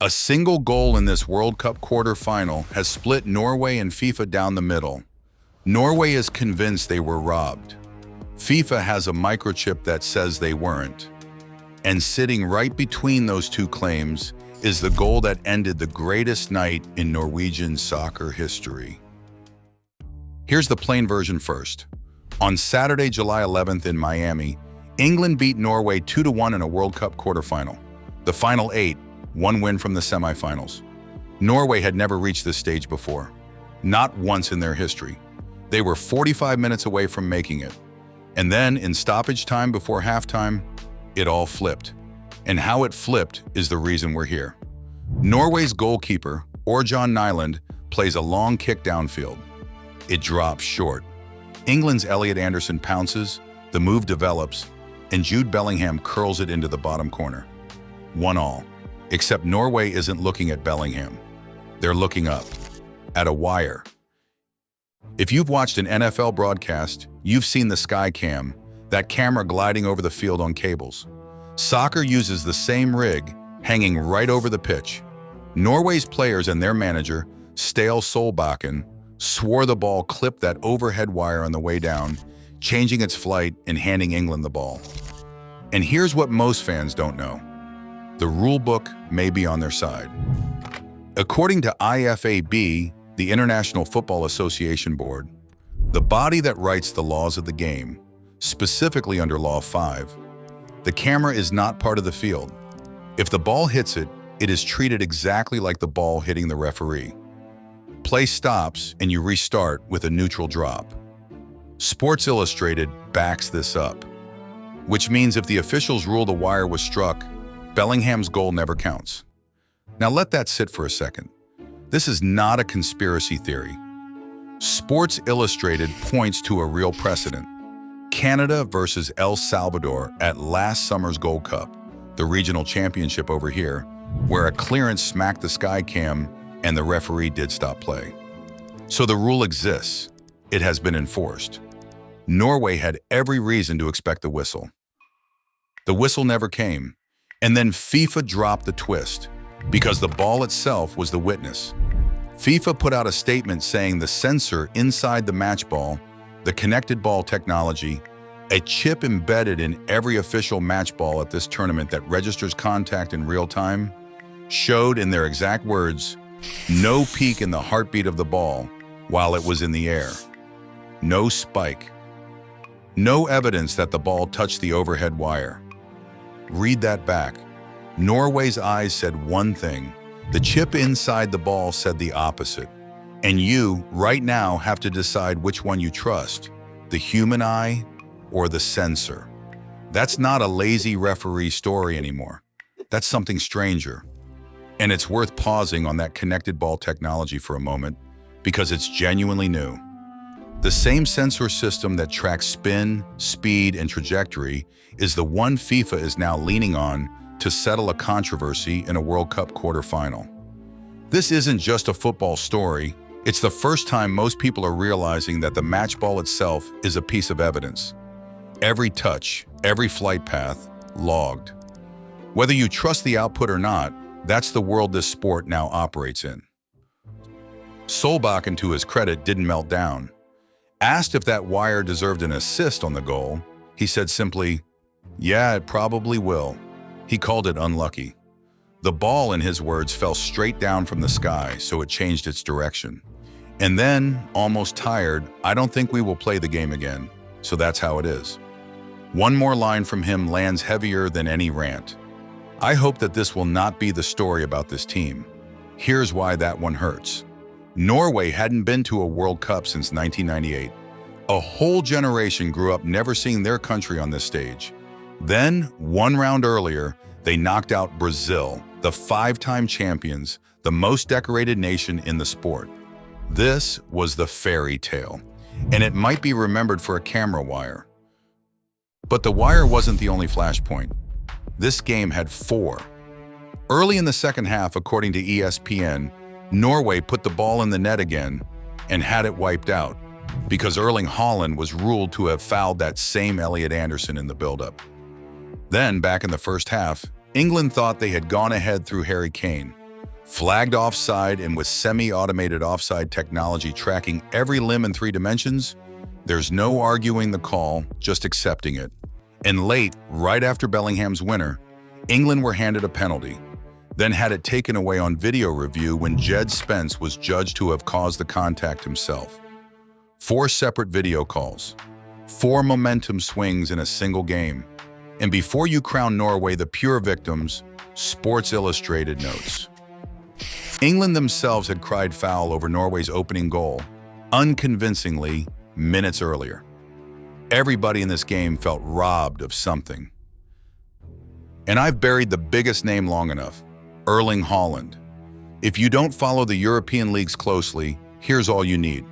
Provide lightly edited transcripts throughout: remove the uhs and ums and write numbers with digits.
A single goal in this World Cup quarterfinal has split Norway and FIFA down the middle. Norway is convinced they were robbed. FIFA has a microchip that says they weren't. And sitting right between those two claims is the goal that ended the greatest night in Norwegian soccer history. Here's the plain version first. On Saturday, July 11th in Miami, England beat Norway 2-1 in a World Cup quarterfinal. The final 8, one win from the semifinals. Norway had never reached this stage before, not once in their history. They were 45 minutes away from making it. And then, in stoppage time before halftime, it all flipped. And how it flipped is the reason we're here. Norway's goalkeeper, Ørjan Nyland, plays a long kick downfield. It drops short. England's Elliot Anderson pounces, the move develops, and Jude Bellingham curls it into the bottom corner. 1-1. Except Norway isn't looking at Bellingham. They're looking up, at a wire. If you've watched an NFL broadcast, you've seen the sky cam, that camera gliding over the field on cables. Soccer uses the same rig, hanging right over the pitch. Norway's players and their manager, Ståle Solbakken, swore the ball clipped that overhead wire on the way down, changing its flight and handing England the ball. And here's what most fans don't know. The rule book may be on their side. According to IFAB, the International Football Association Board, the body that writes the laws of the game, specifically under Law 5, the camera is not part of the field. If the ball hits it, it is treated exactly like the ball hitting the referee. Play stops and you restart with a neutral drop. Sports Illustrated backs this up, which means if the officials rule the wire was struck, Bellingham's goal never counts. Now let that sit for a second. This is not a conspiracy theory. Sports Illustrated points to a real precedent. Canada versus El Salvador at last summer's Gold Cup, the regional championship over here, where a clearance smacked the sky cam and the referee did stop play. So the rule exists. It has been enforced. Norway had every reason to expect the whistle. The whistle never came. And then FIFA dropped the twist, because the ball itself was the witness. FIFA put out a statement saying the sensor inside the match ball, the connected ball technology, a chip embedded in every official match ball at this tournament that registers contact in real time, showed in their exact words, no peak in the heartbeat of the ball while it was in the air. No spike. No evidence that the ball touched the overhead wire. Read that back. Norway's eyes said one thing. The chip inside the ball said the opposite. And you, right now, have to decide which one you trust, the human eye or the sensor. That's not a lazy referee story anymore. That's something stranger. And it's worth pausing on that connected ball technology for a moment because it's genuinely new. The same sensor system that tracks spin, speed, and trajectory is the one FIFA is now leaning on to settle a controversy in a World Cup quarterfinal. This isn't just a football story. It's the first time most people are realizing that the match ball itself is a piece of evidence. Every touch, every flight path, logged. Whether you trust the output or not, that's the world this sport now operates in. Solbakken, to his credit, didn't melt down. Asked if that wire deserved an assist on the goal, he said simply, "Yeah, it probably will." He called it unlucky. The ball, in his words, fell straight down from the sky, so it changed its direction. And then, almost tired, "I don't think we will play the game again, so that's how it is." One more line from him lands heavier than any rant. I hope that this will not be the story about this team. Here's why that one hurts. Norway hadn't been to a World Cup since 1998. A whole generation grew up never seeing their country on this stage. Then, one round earlier, they knocked out Brazil, the 5-time champions, the most decorated nation in the sport. This was the fairy tale, and it might be remembered for a camera wire. But the wire wasn't the only flashpoint. This game had 4. Early in the second half, according to ESPN, Norway put the ball in the net again and had it wiped out because Erling Haaland was ruled to have fouled that same Elliot Anderson in the buildup. Then, back in the first half, England thought they had gone ahead through Harry Kane. Flagged offside, and with semi-automated offside technology tracking every limb in 3 dimensions, there's no arguing the call, just accepting it. And late, right after Bellingham's winner, England were handed a penalty, then had it taken away on video review when Jed Spence was judged to have caused the contact himself. 4 separate video calls, 4 momentum swings in a single game. And before you crown Norway the pure victims, Sports Illustrated notes. England themselves had cried foul over Norway's opening goal, unconvincingly, minutes earlier. Everybody in this game felt robbed of something. And I've buried the biggest name long enough, Erling Haaland. If you don't follow the European leagues closely, here's all you need.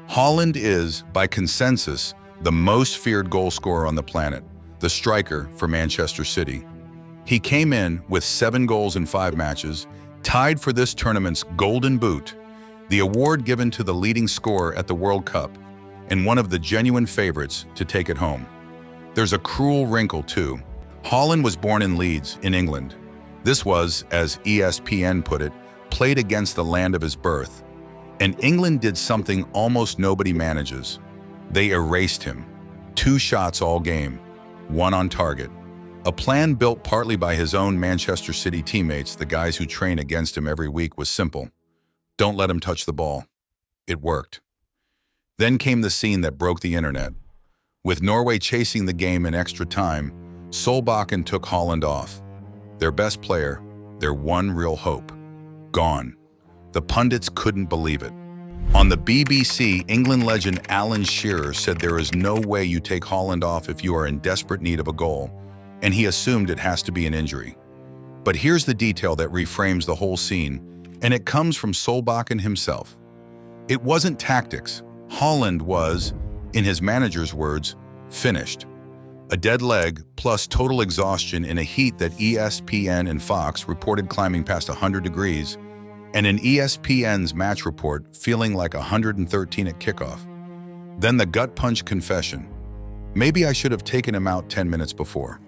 Haaland is, by consensus, the most feared goal scorer on the planet, the striker for Manchester City. He came in with 7 goals in 5 matches, tied for this tournament's Golden Boot, the award given to the leading scorer at the World Cup, and one of the genuine favorites to take it home. There's a cruel wrinkle, too. Haaland was born in Leeds, in England. This was, as ESPN put it, played against the land of his birth. And England did something almost nobody manages. They erased him. 2 shots all game, 1 on target. A plan built partly by his own Manchester City teammates, the guys who train against him every week, was simple. Don't let him touch the ball. It worked. Then came the scene that broke the internet. With Norway chasing the game in extra time, Solbakken took Haaland off. Their best player, their one real hope, gone. The pundits couldn't believe it. On the BBC, England legend Alan Shearer said there is no way you take Haaland off if you are in desperate need of a goal, and he assumed it has to be an injury. But here's the detail that reframes the whole scene, and it comes from Solbakken himself. It wasn't tactics. Haaland was, in his manager's words, finished. A dead leg plus total exhaustion in a heat that ESPN and Fox reported climbing past 100 degrees, and in ESPN's match report feeling like 113 at kickoff. Then the gut punch confession. Maybe I should have taken him out 10 minutes before.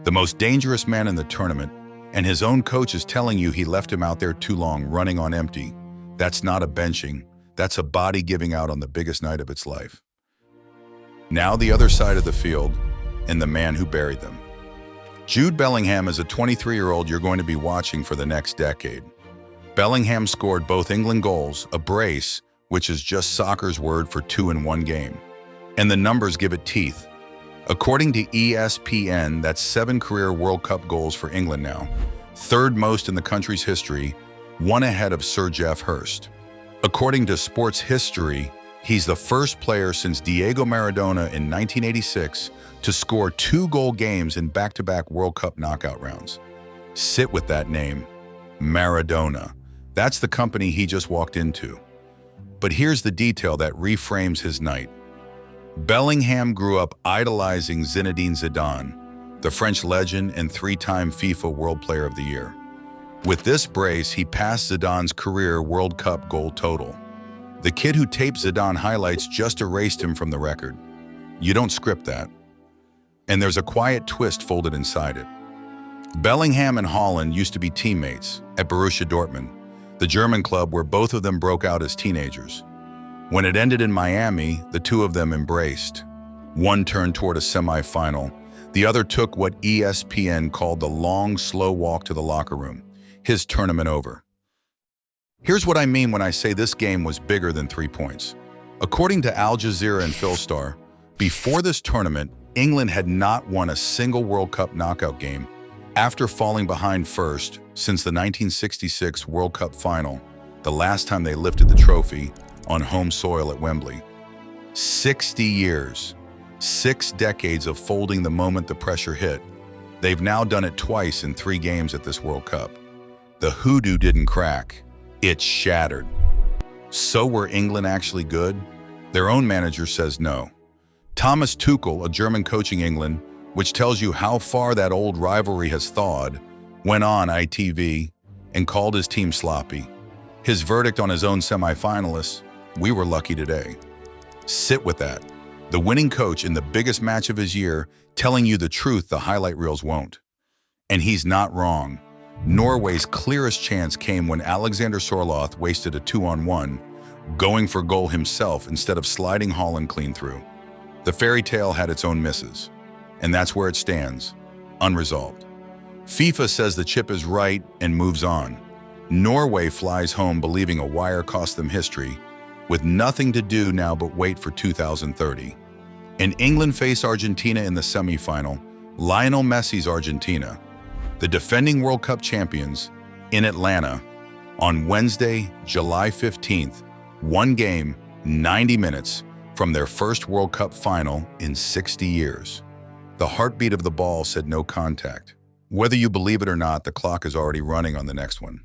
The most dangerous man in the tournament, and his own coach is telling you he left him out there too long, running on empty. That's not a benching. That's a body giving out on the biggest night of its life. Now the other side of the field, and the man who buried them. Jude Bellingham is a 23-year-old you're going to be watching for the next decade. Bellingham scored both England goals, a brace, which is just soccer's word for 2 in 1 game. And the numbers give it teeth. According to ESPN, that's 7 career World Cup goals for England now, 3rd most in the country's history, 1 ahead of Sir Geoff Hurst. According to Sports History, he's the first player since Diego Maradona in 1986 to score 2-goal games in back-to-back World Cup knockout rounds. Sit with that name, Maradona. That's the company he just walked into. But here's the detail that reframes his night. Bellingham grew up idolizing Zinedine Zidane, the French legend and 3-time FIFA World Player of the Year. With this brace, he passed Zidane's career World Cup goal total. The kid who taped Zidane highlights just erased him from the record. You don't script that. And there's a quiet twist folded inside it. Bellingham and Haaland used to be teammates at Borussia Dortmund, the German club where both of them broke out as teenagers. When it ended in Miami, the 2 of them embraced. One turned toward a semifinal. The other took what ESPN called the long, slow walk to the locker room. His tournament over. Here's what I mean when I say this game was bigger than 3 points. According to Al Jazeera and Philstar, before this tournament, England had not won a single World Cup knockout game after falling behind first since the 1966 World Cup final, the last time they lifted the trophy on home soil at Wembley. 60 years, 6 decades of folding the moment the pressure hit. They've now done it twice in 3 games at this World Cup. The hoodoo didn't crack, it shattered. So were England actually good? Their own manager says no. Thomas Tuchel, a German coaching England, which tells you how far that old rivalry has thawed, went on ITV and called his team sloppy. His verdict on his own semifinalists, we were lucky today. Sit with that. The winning coach in the biggest match of his year telling you the truth the highlight reels won't. And he's not wrong. Norway's clearest chance came when Alexander Sorloth wasted a 2-on-1, going for goal himself instead of sliding Holland clean through. The fairy tale had its own misses, and that's where it stands, unresolved. FIFA says the chip is right and moves on. Norway flies home believing a wire cost them history, with nothing to do now but wait for 2030. And England face Argentina in the semifinal, Lionel Messi's Argentina, the defending World Cup champions, in Atlanta on Wednesday, July 15th, one game, 90 minutes from their first World Cup final in 60 years. The heartbeat of the ball said no contact. Whether you believe it or not, the clock is already running on the next one.